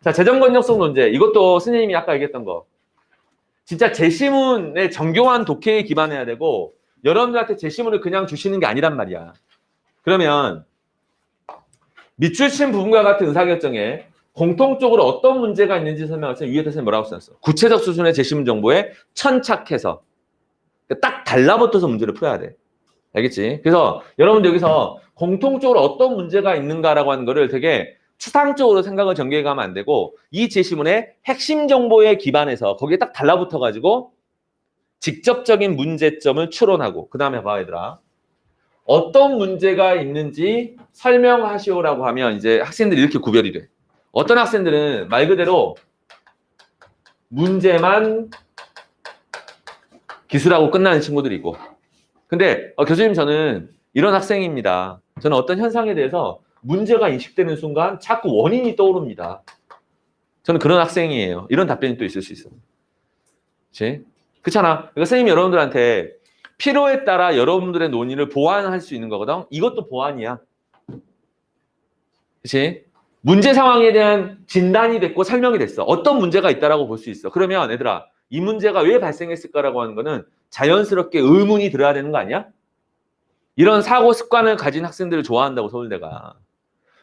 자, 재정건전성 논제. 이것도 선생님이 아까 얘기했던 거. 진짜 제시문의 정교한 독해에 기반해야 되고 여러분들한테 제시문을 그냥 주시는 게 아니란 말이야. 그러면 밑줄 친 부분과 같은 의사결정에 공통적으로 어떤 문제가 있는지 설명할 때 위에다 선생님 뭐라고 써놨어? 구체적 수준의 제시문 정보에 천착해서 딱 달라붙어서 문제를 풀어야 돼. 알겠지? 그래서 여러분들 여기서 공통적으로 어떤 문제가 있는가라고 하는 거를 되게 추상적으로 생각을 전개해 가면 안 되고 이 제시문의 핵심 정보에 기반해서 거기에 딱 달라붙어가지고 직접적인 문제점을 추론하고 그 다음에 봐 얘들아. 어떤 문제가 있는지 설명하시오라고 하면 이제 학생들이 이렇게 구별이 돼. 어떤 학생들은 말 그대로 문제만 기술하고 끝나는 친구들이 있고 근데 교수님 저는 이런 학생입니다. 저는 어떤 현상에 대해서 문제가 인식되는 순간 자꾸 원인이 떠오릅니다. 저는 그런 학생이에요. 이런 답변이 또 있을 수 있어. 그치? 그렇잖아. 그러니까 선생님이 여러분들한테 필요에 따라 여러분들의 논의를 보완할 수 있는 거거든. 이것도 보완이야. 그치? 문제 상황에 대한 진단이 됐고 설명이 됐어. 어떤 문제가 있다라고 볼 수 있어. 그러면 얘들아 이 문제가 왜 발생했을까라고 하는 거는 자연스럽게 의문이 들어야 되는 거 아니야? 이런 사고 습관을 가진 학생들을 좋아한다고 서울대가.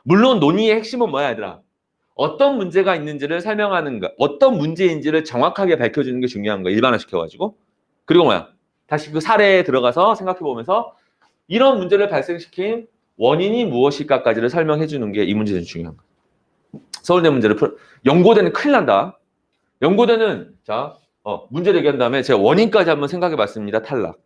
물론 논의의 핵심은 뭐야 얘들아? 어떤 문제가 있는지를 설명하는 거, 어떤 문제인지를 정확하게 밝혀주는 게 중요한 거야. 일반화시켜가지고. 그리고 뭐야? 다시 그 사례에 들어가서 생각해보면서 이런 문제를 발생시킨 원인이 무엇일까까지를 설명해주는 게 이 문제는 중요한 거야. 서울대 문제를 연고대는 큰일 난다. 연고대는 자 문제 대기한 다음에 제가 원인까지 한번 생각해봤습니다. 탈락.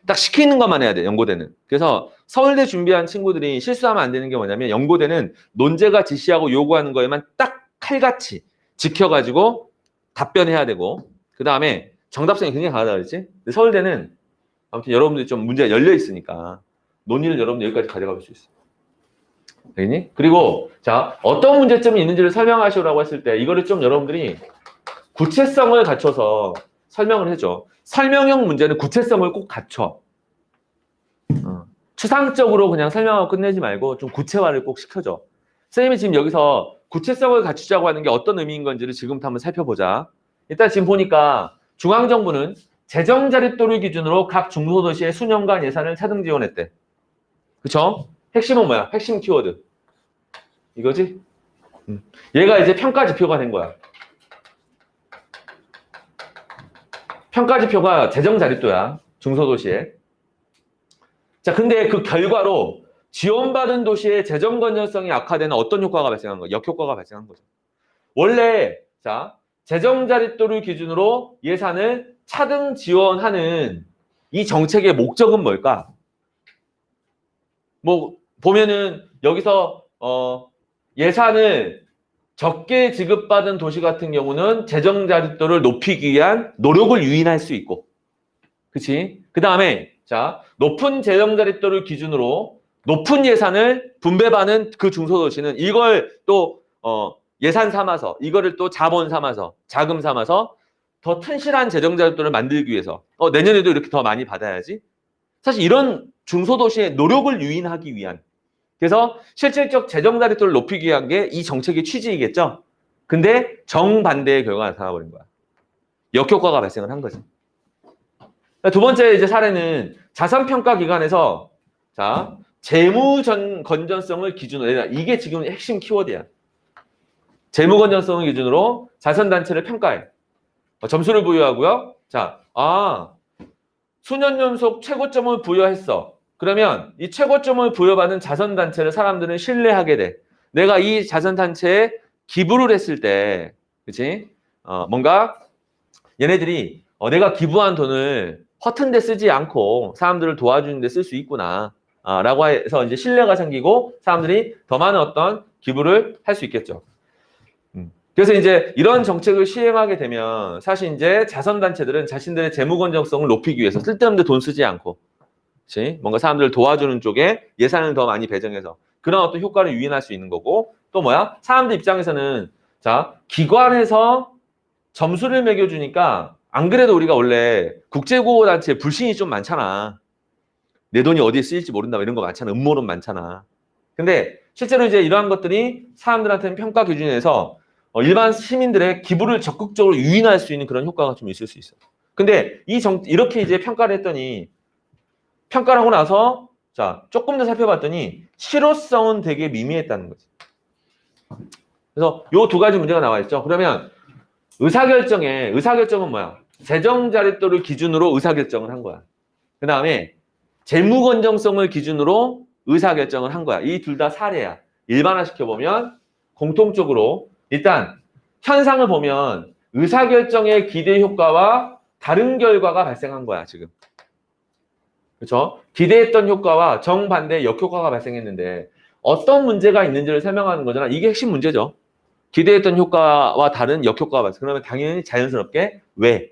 딱 시키는 것만 해야 돼, 연고대는. 그래서 서울대 준비한 친구들이 실수하면 안 되는 게 뭐냐면 연고대는 논제가 지시하고 요구하는 거에만 딱 칼같이 지켜가지고 답변해야 되고 그 다음에 정답성이 굉장히 강하다 그랬지? 근데 서울대는 아무튼 여러분들이 좀 문제가 열려 있으니까 논의를 여러분들 여기까지 가져갈 수 있어. 알겠니? 그리고 자 어떤 문제점이 있는지를 설명하시오라고 했을 때 이거를 좀 여러분들이 구체성을 갖춰서 설명을 해줘. 설명형 문제는 구체성을 꼭 갖춰. 추상적으로 그냥 설명하고 끝내지 말고 좀 구체화를 꼭 시켜줘. 선생님이 지금 여기서 구체성을 갖추자고 하는 게 어떤 의미인 건지를 지금부터 한번 살펴보자. 일단 지금 보니까 중앙정부는 재정자립도를 기준으로 각 중소도시의 수년간 예산을 차등 지원했대. 그쵸? 핵심은 뭐야? 핵심 키워드. 이거지? 얘가 이제 평가지표가 된 거야. 평가지표가 재정자립도야. 중소도시에. 자, 근데 그 결과로 지원받은 도시의 재정 건전성이 악화되는 어떤 효과가 발생한 거야? 역효과가 발생한 거죠. 원래 자, 재정 자립도를 기준으로 예산을 차등 지원하는 이 정책의 목적은 뭘까? 뭐 보면은 여기서 예산을 적게 지급받은 도시 같은 경우는 재정 자립도를 높이기 위한 노력을 유인할 수 있고, 그렇지? 그 다음에 자 높은 재정 자립도를 기준으로 높은 예산을 분배받는 그 중소도시는 이걸 또 예산 삼아서 이거를 또 자본 삼아서 자금 삼아서 더 튼실한 재정 자립도를 만들기 위해서 내년에도 이렇게 더 많이 받아야지. 사실 이런 중소도시의 노력을 유인하기 위한 그래서 실질적 재정 자립도를 높이기 위한 게 이 정책의 취지이겠죠. 근데 정반대의 결과가 나타나버린 거야. 역효과가 발생을 한 거지. 두 번째 이제 사례는 자산평가기관에서 자 재무 건전성을 기준으로 이게 지금 핵심 키워드야. 재무 건전성을 기준으로 자선단체를 평가해. 점수를 부여하고요. 자, 수년 연속 최고점을 부여했어. 그러면 이 최고점을 부여받은 자선단체를 사람들은 신뢰하게 돼. 내가 이 자선단체에 기부를 했을 때, 그치? 뭔가 얘네들이 내가 기부한 돈을 허튼 데 쓰지 않고 사람들을 도와주는 데 쓸 수 있구나. 라고 해서 이제 신뢰가 생기고 사람들이 더 많은 어떤 기부를 할 수 있겠죠. 그래서 이제 이런 정책을 시행하게 되면 사실 이제 자선단체들은 자신들의 재무 건전성을 높이기 위해서 쓸데없는 데 돈 쓰지 않고 그치? 뭔가 사람들을 도와주는 쪽에 예산을 더 많이 배정해서 그런 어떤 효과를 유인할 수 있는 거고 또 뭐야? 사람들 입장에서는 자 기관에서 점수를 매겨주니까 안 그래도 우리가 원래 국제구호단체에 불신이 좀 많잖아. 내 돈이 어디에 쓰일지 모른다 이런 거 많잖아. 음모론 많잖아. 근데 실제로 이제 이러한 것들이 사람들한테는 평가 기준에서 일반 시민들의 기부를 적극적으로 유인할 수 있는 그런 효과가 좀 있을 수 있어요. 근데 이렇게 이제 평가를 했더니 평가를 하고 나서 자, 조금 더 살펴봤더니 실효성은 되게 미미했다는 거지. 그래서 요 두 가지 문제가 나와 있죠. 그러면 의사결정은 뭐야? 재정 자립도를 기준으로 의사결정을 한 거야. 그 다음에 재무 건전성을 기준으로 의사결정을 한 거야. 이 둘 다 사례야. 일반화시켜보면 공통적으로 일단 현상을 보면 의사결정의 기대 효과와 다른 결과가 발생한 거야, 지금. 그렇죠? 기대했던 효과와 정반대 역효과가 발생했는데 어떤 문제가 있는지를 설명하는 거잖아. 이게 핵심 문제죠. 기대했던 효과와 다른 역효과가 발생. 그러면 당연히 자연스럽게 왜?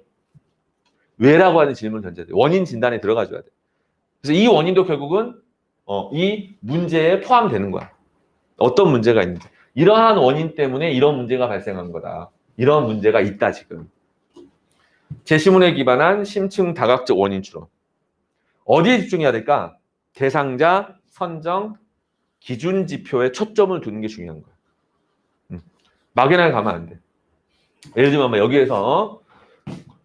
왜라고 하는 질문을 던져야 돼. 원인 진단에 들어가줘야 돼. 그래서 이 원인도 결국은 이 문제에 포함되는 거야. 어떤 문제가 있는지. 이러한 원인 때문에 이런 문제가 발생한 거다. 이런 문제가 있다 지금. 제시문에 기반한 심층 다각적 원인 추론. 어디에 집중해야 될까? 대상자, 선정, 기준 지표에 초점을 두는 게 중요한 거야. 막연하게 가면 안 돼. 예를 들면 여기에서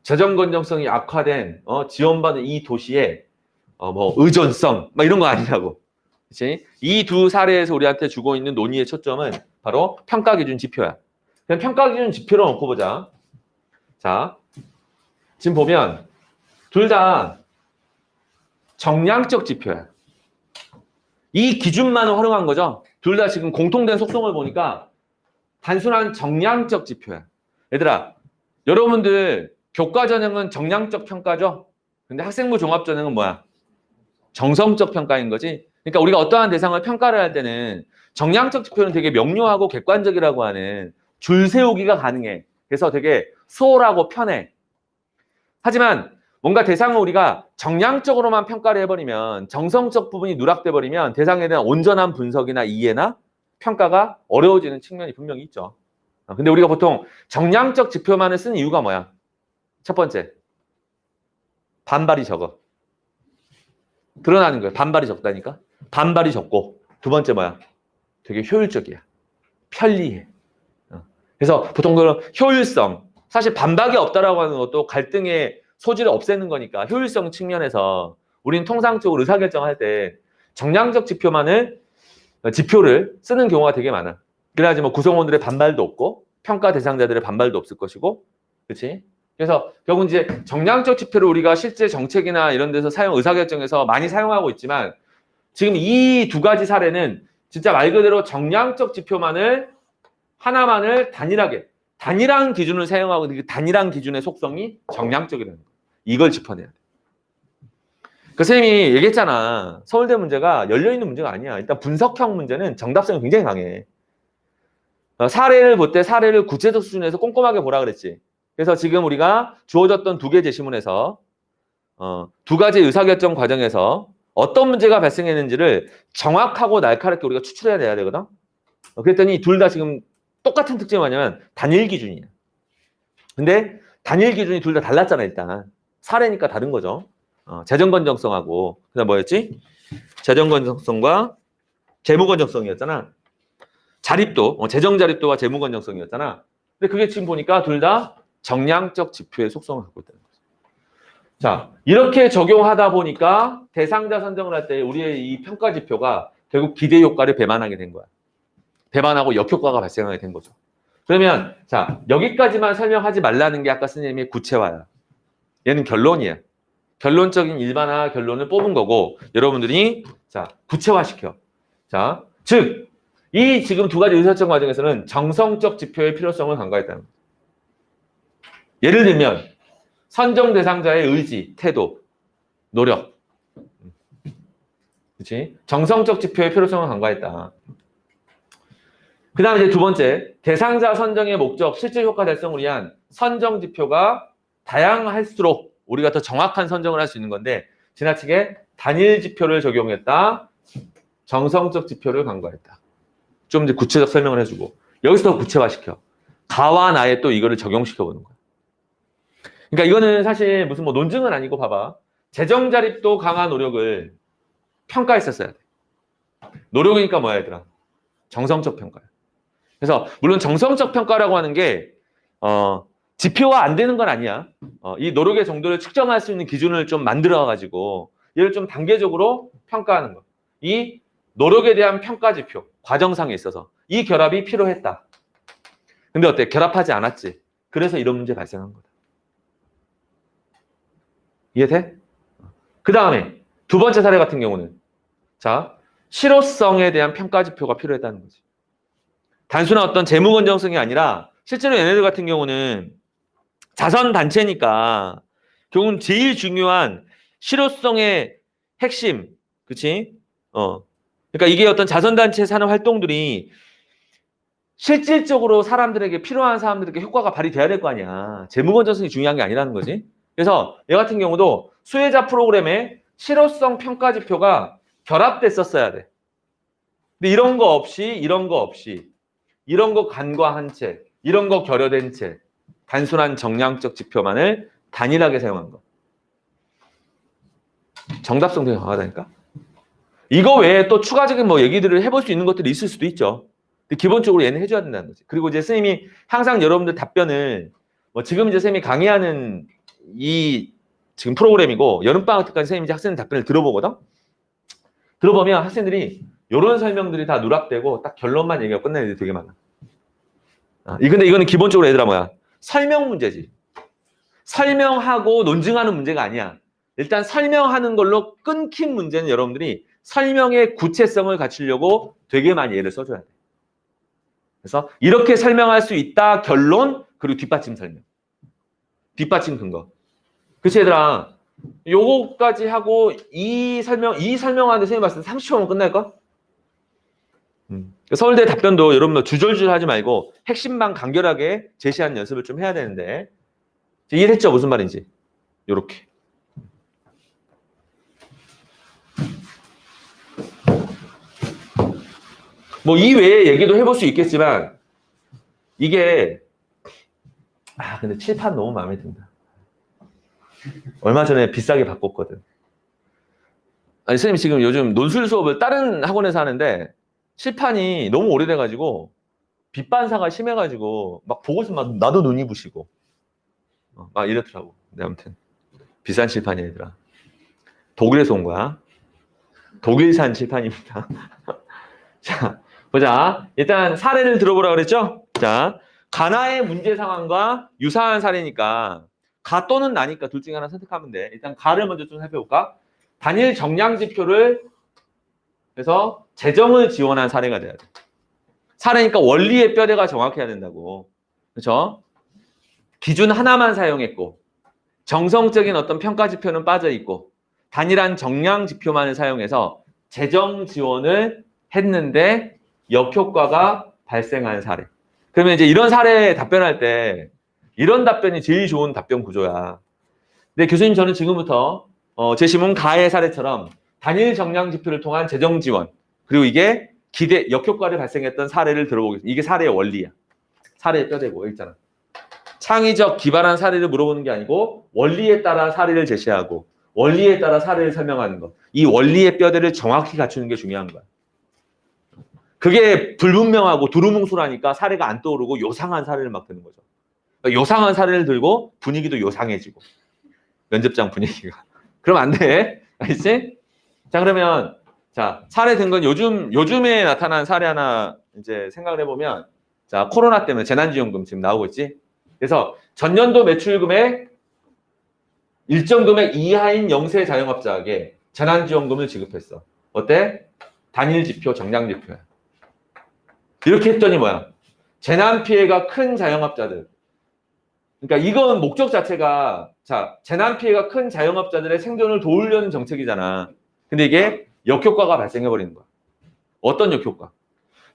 재정 건전성이 악화된 지원받은 이 도시의 뭐 의존성 막 이런 거 아니라고. 그치? 이 두 사례에서 우리한테 주고 있는 논의의 초점은 바로 평가 기준 지표야. 그냥 평가 기준 지표로 놓고 보자. 자, 지금 보면 둘 다 정량적 지표야. 이 기준만 활용한 거죠. 둘 다 지금 공통된 속성을 보니까 단순한 정량적 지표야. 얘들아, 여러분들 교과 전형은 정량적 평가죠. 근데 학생부 종합 전형은 뭐야? 정성적 평가인 거지. 그러니까 우리가 어떠한 대상을 평가를 할 때는 정량적 지표는 되게 명료하고 객관적이라고 하는 줄 세우기가 가능해. 그래서 되게 수월하고 편해. 하지만 뭔가 대상을 우리가 정량적으로만 평가를 해버리면 정성적 부분이 누락돼 버리면 대상에 대한 온전한 분석이나 이해나 평가가 어려워지는 측면이 분명히 있죠. 근데 우리가 보통 정량적 지표만을 쓰는 이유가 뭐야? 첫 번째, 반발이 적어. 드러나는 거예요. 반발이 적다니까. 반발이 적고 두 번째 뭐야? 되게 효율적이야. 편리해. 그래서 보통 그런 효율성, 사실 반박이 없다라고 하는 것도 갈등의 소지를 없애는 거니까 효율성 측면에서 우리는 통상적으로 의사결정할 때 정량적 지표를 쓰는 경우가 되게 많아. 그래야지 뭐 구성원들의 반발도 없고 평가 대상자들의 반발도 없을 것이고, 그렇지? 그래서 결국 이제 정량적 지표를 우리가 실제 정책이나 이런 데서 의사결정에서 많이 사용하고 있지만 지금 이 두 가지 사례는 진짜 말 그대로 정량적 지표만을 하나만을 단일한 기준을 사용하고 그 단일한 기준의 속성이 정량적이라는 거예요. 이걸 짚어내야 돼. 그 선생님이 얘기했잖아. 서울대 문제가 열려있는 문제가 아니야. 일단 분석형 문제는 정답성이 굉장히 강해. 사례를 볼 때 사례를 구체적 수준에서 꼼꼼하게 보라 그랬지. 그래서 지금 우리가 주어졌던 두 개 제시문에서 두 가지 의사결정 과정에서 어떤 문제가 발생했는지를 정확하고 날카롭게 우리가 추출해야 돼야 되거든. 그랬더니 둘 다 지금 똑같은 특징이 뭐냐면 단일 기준이야. 근데 단일 기준이 둘 다 달랐잖아 일단. 사례니까 다른 거죠. 재정 건전성하고 그다음 뭐였지? 재정 건전성과 재무 건전성이었잖아. 자립도, 재정 자립도와 재무 건전성이었잖아. 근데 그게 지금 보니까 둘 다 정량적 지표의 속성을 갖고 있다는 거죠. 자, 이렇게 적용하다 보니까 대상자 선정을 할 때 우리의 이 평가 지표가 결국 기대 효과를 배반하게 된 거야. 배반하고 역효과가 발생하게 된 거죠. 그러면 자, 여기까지만 설명하지 말라는 게 아까 선생님의 구체화야. 얘는 결론이야. 결론적인 일반화 결론을 뽑은 거고 여러분들이 자, 구체화시켜. 자, 즉 이 지금 두 가지 의사결정 과정에서는 정성적 지표의 필요성을 간과했다는 거죠. 예를 들면 선정 대상자의 의지, 태도, 노력. 그렇지? 정성적 지표의 필요성을 간과했다. 그 다음에 이제 두 번째, 대상자 선정의 목적, 실질 효과 달성을 위한 선정 지표가 다양할수록 우리가 더 정확한 선정을 할 수 있는 건데 지나치게 단일 지표를 적용했다. 정성적 지표를 간과했다. 좀 이제 구체적 설명을 해주고 여기서 더 구체화시켜. 가와 나에 또 이거를 적용시켜보는 거야. 그러니까 이거는 사실 무슨 뭐 논증은 아니고 봐봐. 재정 자립도 강화 노력을 평가했었어야 돼. 노력이니까 뭐야 얘들아? 정성적 평가예요. 그래서 물론 정성적 평가라고 하는 게 지표화 안 되는 건 아니야. 이 노력의 정도를 측정할 수 있는 기준을 좀 만들어가지고 얘를 좀 단계적으로 평가하는 거. 이 노력에 대한 평가 지표, 과정상에 있어서 이 결합이 필요했다. 근데 어때? 결합하지 않았지. 그래서 이런 문제 발생한 거다. 이해돼? 그 다음에 두 번째 사례 같은 경우는 자, 실효성에 대한 평가 지표가 필요했다는 거지. 단순한 어떤 재무 건전성이 아니라 실제로 얘네들 같은 경우는 자선단체니까 결국은 제일 중요한 실효성의 핵심, 그치? 그러니까 이게 어떤 자선단체에서 하는 활동들이 실질적으로 사람들에게 필요한 사람들에게 효과가 발휘돼야 될 거 아니야. 재무 건전성이 중요한 게 아니라는 거지. 그래서 얘 같은 경우도 수혜자 프로그램에 실효성 평가 지표가 결합됐었어야 돼. 근데 이런 거 없이 이런 거 간과한 채, 이런 거 결여된 채 단순한 정량적 지표만을 단일하게 사용한 거. 정답성 되게 강하다니까? 이거 외에 또 추가적인 뭐 얘기들을 해볼 수 있는 것들이 있을 수도 있죠. 근데 기본적으로 얘는 해줘야 된다는 거지. 그리고 이제 선생님이 항상 여러분들 답변을 뭐 지금 이제 선생님이 강의하는 이 지금 프로그램이고 여름방학 때까지 선생님이 이제 학생들 답변을 들어보거든? 들어보면 학생들이 이런 설명들이 다 누락되고 딱 결론만 얘기하고 끝내는 애들이 되게 많아. 근데 이거는 기본적으로 얘들아 뭐야? 설명 문제지. 설명하고 논증하는 문제가 아니야. 일단 설명하는 걸로 끊긴 문제는 여러분들이 설명의 구체성을 갖추려고 되게 많이 얘를 써줘야 돼. 그래서 이렇게 설명할 수 있다 결론 그리고 뒷받침 설명. 뒷받침 근거. 그치 얘들아. 요거까지 하고 이 설명하는데 선생님 봤을 때 30초면 끝날까? 서울대 답변도 여러분들 주절주절 하지 말고 핵심만 간결하게 제시하는 연습을 좀 해야 되는데 이해했죠? 무슨 말인지. 요렇게. 뭐 이 외에 얘기도 해볼 수 있겠지만 이게 근데 칠판 너무 마음에 든다. 얼마 전에 비싸게 바꿨거든. 아니 선생님 지금 요즘 논술 수업을 다른 학원에서 하는데 칠판이 너무 오래돼가지고 빛반사가 심해가지고 막 보고 있으면 나도 눈이 부시고 막 이렇더라고. 근데 아무튼 비싼 칠판이 얘들아. 독일에서 온 거야. 독일산 칠판입니다. 자 보자. 일단 사례를 들어보라 그랬죠? 자 가나의 문제 상황과 유사한 사례니까 가 또는 나니까 둘 중에 하나 선택하면 돼. 일단 가를 먼저 좀 살펴볼까? 단일 정량 지표를 해서 재정을 지원한 사례가 돼야 돼. 사례니까 원리의 뼈대가 정확해야 된다고. 그렇죠? 기준 하나만 사용했고 정성적인 어떤 평가 지표는 빠져 있고 단일한 정량 지표만을 사용해서 재정 지원을 했는데 역효과가 발생한 사례. 그러면 이제 이런 사례에 답변할 때 이런 답변이 제일 좋은 답변 구조야. 근데 교수님 저는 지금부터 제시문 가의 사례처럼 단일 정량 지표를 통한 재정 지원 그리고 이게 기대 역효과를 발생했던 사례를 들어보겠습니다. 이게 사례의 원리야. 사례의 뼈대고 여기 있잖아. 창의적 기발한 사례를 물어보는 게 아니고 원리에 따라 사례를 제시하고 원리에 따라 사례를 설명하는 것. 이 원리의 뼈대를 정확히 갖추는 게 중요한 거야. 그게 불분명하고 두루뭉술하니까 사례가 안 떠오르고 요상한 사례를 막 드는 거죠. 그러니까 요상한 사례를 들고 분위기도 요상해지고 면접장 분위기가. 그럼 안 돼. 알겠지? 자 그러면 자 사례 든 건 요즘에 나타난 사례 하나 이제 생각을 해보면 자 코로나 때문에 재난지원금 지금 나오고 있지. 그래서 전년도 매출 금액 일정 금액 이하인 영세 자영업자에게 재난지원금을 지급했어. 어때? 단일 지표, 정량 지표야. 이렇게 했더니 뭐야? 재난 피해가 큰 자영업자들. 그러니까 이건 목적 자체가 자 재난 피해가 큰 자영업자들의 생존을 도우려는 정책이잖아. 근데 이게 역효과가 발생해버리는 거야. 어떤 역효과?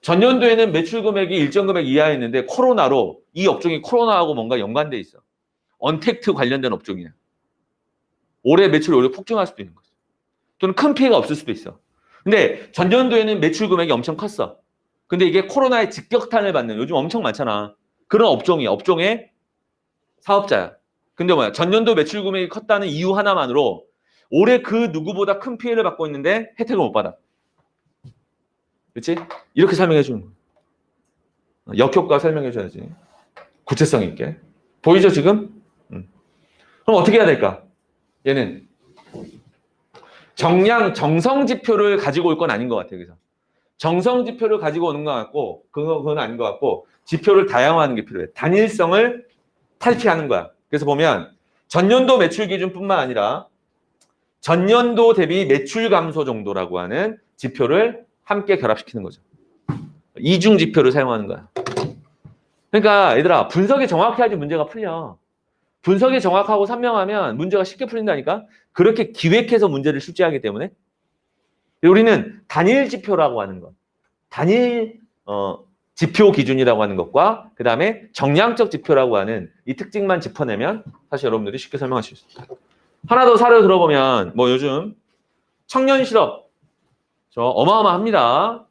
전년도에는 매출 금액이 일정 금액 이하였는데 코로나로 이 업종이 코로나하고 뭔가 연관돼 있어. 언택트 관련된 업종이야. 올해 매출이 오히려 폭증할 수도 있는 거죠. 또는 큰 피해가 없을 수도 있어. 근데 전년도에는 매출 금액이 엄청 컸어. 근데 이게 코로나의 직격탄을 받는 요즘 엄청 많잖아. 그런 업종이야. 업종의 사업자야. 근데 뭐야? 전년도 매출 금액이 컸다는 이유 하나만으로 올해 그 누구보다 큰 피해를 받고 있는데 혜택을 못 받아. 그렇지? 이렇게 설명해 주는 거야. 역효과 설명해 줘야지. 구체성 있게. 보이죠, 지금? 그럼 어떻게 해야 될까? 얘는 정성 지표를 가지고 올 건 아닌 것 같아요. 그래서 정성 지표를 가지고 오는 것 같고, 그건 아닌 것 같고, 지표를 다양화하는 게 필요해. 단일성을 탈피하는 거야. 그래서 보면 전년도 매출 기준뿐만 아니라 전년도 대비 매출 감소 정도라고 하는 지표를 함께 결합시키는 거죠. 이중 지표를 사용하는 거야. 그러니까 얘들아, 분석이 정확해야지 문제가 풀려. 분석이 정확하고 선명하면 문제가 쉽게 풀린다니까. 그렇게 기획해서 문제를 출제하기 때문에 우리는 단일 지표라고 하는 것, 단일 지표 기준이라고 하는 것과 그 다음에 정량적 지표라고 하는 이 특징만 짚어내면 사실 여러분들이 쉽게 설명할 수 있어요. 하나 더 사례 들어보면 뭐 요즘 청년 실업 저 어마어마합니다.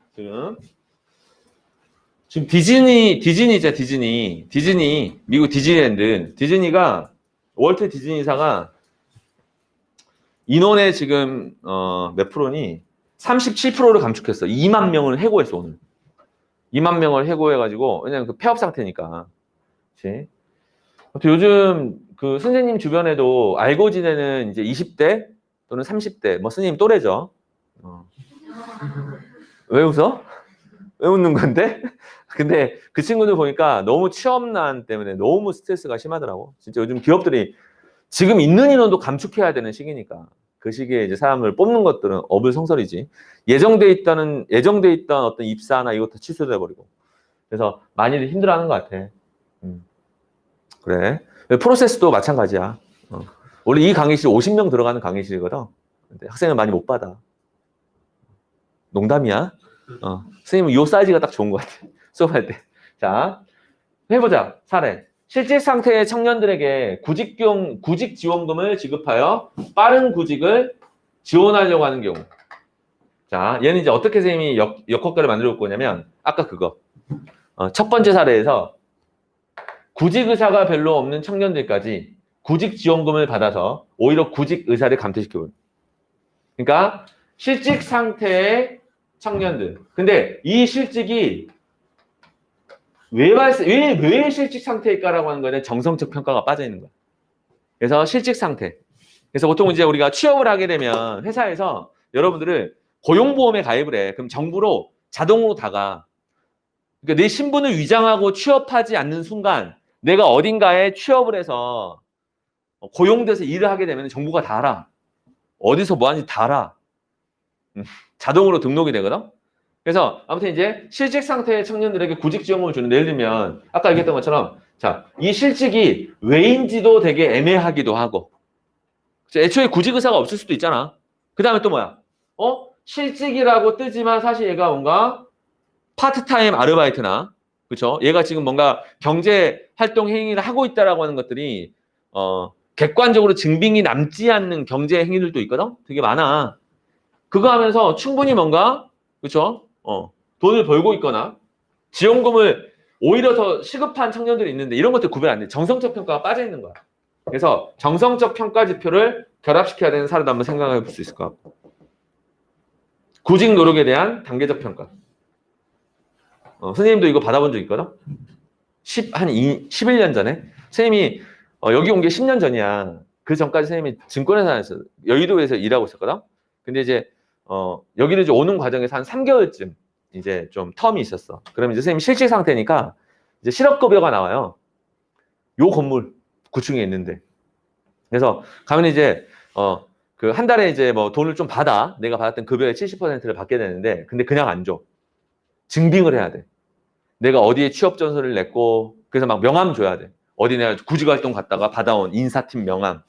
지금 디즈니죠, 디즈니 미국 디즈니랜드 디즈니가 월트 디즈니사가 인원의 지금 몇 프로니 37%를 감축했어. 2만 명을 해고했어 오늘. 2만 명을 해고해가지고 왜냐면 그 폐업 상태니까. 그렇지? 요즘 그 선생님 주변에도 알고 지내는 이제 20대 또는 30대 뭐 선생님 또래죠. 왜 웃어? 왜 웃는 건데? 근데 그 친구들 보니까 너무 취업난 때문에 너무 스트레스가 심하더라고. 진짜 요즘 기업들이 지금 있는 인원도 감축해야 되는 시기니까 그 시기에 이제 사람을 뽑는 것들은 어불성설이지. 예정돼 있던 어떤 입사나 이것도 취소돼 버리고. 그래서 많이들 힘들어하는 것 같아. 그래. 프로세스도 마찬가지야. 원래 이 강의실 50명 들어가는 강의실이거든. 근데 학생을 많이 못 받아. 농담이야. 선생님은 이 사이즈가 딱 좋은 것 같아. 수업할 때. 자, 해보자. 사례. 실직 상태의 청년들에게 구직 지원금을 지급하여 빠른 구직을 지원하려고 하는 경우. 자, 얘는 이제 어떻게 선생님이 역학과를 만들어 볼 거냐면, 아까 그거. 첫 번째 사례에서 구직 의사가 별로 없는 청년들까지 구직 지원금을 받아서 오히려 구직 의사를 감퇴시켜요. 그러니까 실직 상태의 청년들. 근데 이 실직이 왜 실직 상태일까라고 하는 거에 정성적 평가가 빠져 있는 거야. 그래서 실직 상태. 그래서 보통 이제 우리가 취업을 하게 되면 회사에서 여러분들을 고용보험에 가입을 해. 그럼 정부로 자동으로 다가. 그러니까 내 신분을 위장하고 취업하지 않는 순간 내가 어딘가에 취업을 해서 고용돼서 일을 하게 되면 정부가 다 알아. 어디서 뭐 하는지 다 알아. 자동으로 등록이 되거든. 그래서 아무튼 이제 실직 상태의 청년들에게 구직 지원금을 주는, 예를 들면 아까 얘기했던 것처럼 자, 이 실직이 왜인지도 되게 애매하기도 하고 애초에 구직 의사가 없을 수도 있잖아. 그 다음에 또 뭐야? 실직이라고 뜨지만 사실 얘가 뭔가 파트타임 아르바이트나 그렇죠? 얘가 지금 뭔가 경제 활동 행위를 하고 있다라고 하는 것들이 객관적으로 증빙이 남지 않는 경제 행위들도 있거든. 되게 많아. 그거 하면서 충분히 뭔가 그렇죠? 돈을 벌고 있거나 지원금을 오히려 더 시급한 청년들이 있는데 이런 것들 구별 안 돼. 정성적 평가가 빠져 있는 거야. 그래서 정성적 평가 지표를 결합시켜야 되는 사례도 한번 생각해 볼 수 있을 것 같고. 구직 노력에 대한 단계적 평가. 선생님도 이거 받아본 적 있거든? 11년 전에? 선생님이 여기 온 게 10년 전이야. 그 전까지 선생님이 증권회사에서 여의도에서 일하고 있었거든? 근데 이제 여기를 이제 오는 과정에서 한 3개월쯤 이제 좀 텀이 있었어. 그러면 이제 선생님 실직 상태니까 이제 실업급여가 나와요. 요 건물 9층에 있는데. 그래서 가면 이제 그 한 달에 이제 뭐 돈을 좀 받아. 내가 받았던 급여의 70%를 받게 되는데 근데 그냥 안 줘. 증빙을 해야 돼. 내가 어디에 취업 전서를 냈고 그래서 막 명함 줘야 돼. 어디 내가 구직활동 갔다가 받아온 인사팀 명함.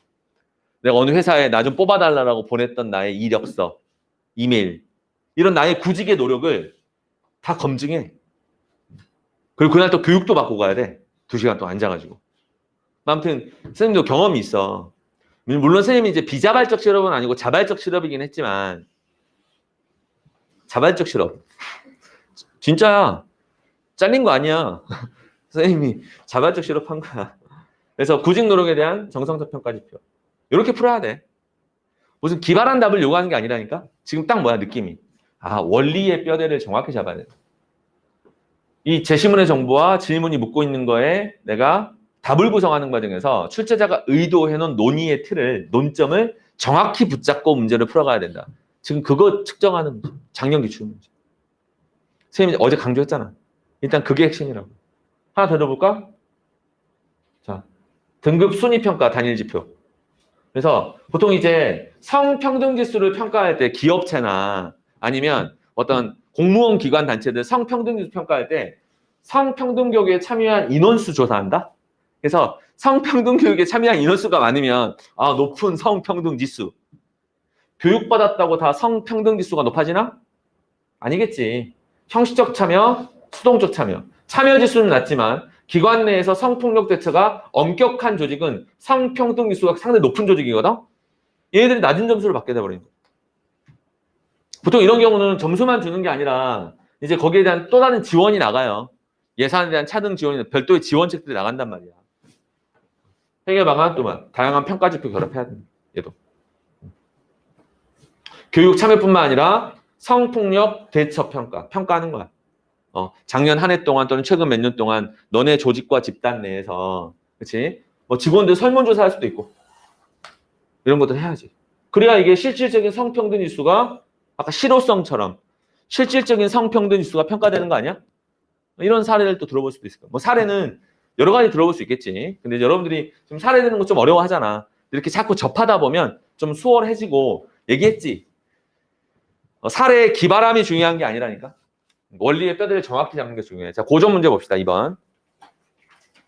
내가 어느 회사에 나 좀 뽑아달라고 보냈던 나의 이력서, 이메일. 이런 나의 구직의 노력을 다 검증해. 그리고 그날 또 교육도 받고 가야 돼. 2시간 동안 앉아가지고. 아무튼 선생님도 경험이 있어. 물론 선생님이 이제 비자발적 실업은 아니고 자발적 실업이긴 했지만 자발적 실업. 진짜야. 잘린 거 아니야. 선생님이 자발적 실업한 거야. 그래서 구직 노력에 대한 정성적 평가 지표. 이렇게 풀어야 돼. 무슨 기발한 답을 요구하는 게 아니라니까. 지금 딱 뭐야 느낌이. 원리의 뼈대를 정확히 잡아야 돼. 이 제시문의 정보와 질문이 묻고 있는 거에 내가 답을 구성하는 과정에서 출제자가 의도해놓은 논의의 틀을, 논점을 정확히 붙잡고 문제를 풀어가야 된다. 지금 그거 측정하는 문제. 작년 기출 문제. 선생님이 어제 강조했잖아. 일단 그게 핵심이라고. 하나 더 들어볼까? 자, 등급 순위평가 단일지표. 그래서 보통 이제 성평등지수를 평가할 때 기업체나 아니면 어떤 공무원 기관 단체들 성평등지수 평가할 때 성평등교육에 참여한 인원수 조사한다? 그래서 성평등교육에 참여한 인원수가 많으면 높은 성평등지수. 교육받았다고 다 성평등지수가 높아지나? 아니겠지. 형식적 참여, 수동적 참여. 참여 지수는 낮지만 기관 내에서 성폭력 대처가 엄격한 조직은 성평등 지수가 상당히 높은 조직이거든. 얘네들이 낮은 점수를 받게 돼버리는 거야. 보통 이런 경우는 점수만 주는 게 아니라 이제 거기에 대한 또 다른 지원이 나가요. 예산에 대한 차등 지원이 별도의 지원책들이 나간단 말이야. 해결 방안 또한 다양한 평가 지표 결합해야 됩니다. 얘도. 교육 참여뿐만 아니라 성폭력 대처 평가, 평가하는 거야. 작년 한 해 동안 또는 최근 몇 년 동안 너네 조직과 집단 내에서, 그렇지? 직원들 설문조사 할 수도 있고 이런 것들 해야지. 그래야 이게 실질적인 성평등 지수가 아까 실효성처럼 실질적인 성평등 지수가 평가되는 거 아니야? 이런 사례를 또 들어볼 수도 있을 거야. 사례는 여러 가지 들어볼 수 있겠지. 근데 여러분들이 지금 사례 되는 거 좀 어려워하잖아. 이렇게 자꾸 접하다 보면 좀 수월해지고. 얘기했지. 사례의 기발함이 중요한 게 아니라니까. 원리의 뼈대를 정확히 잡는 게 중요해. 자, 고전 문제 봅시다. 2번.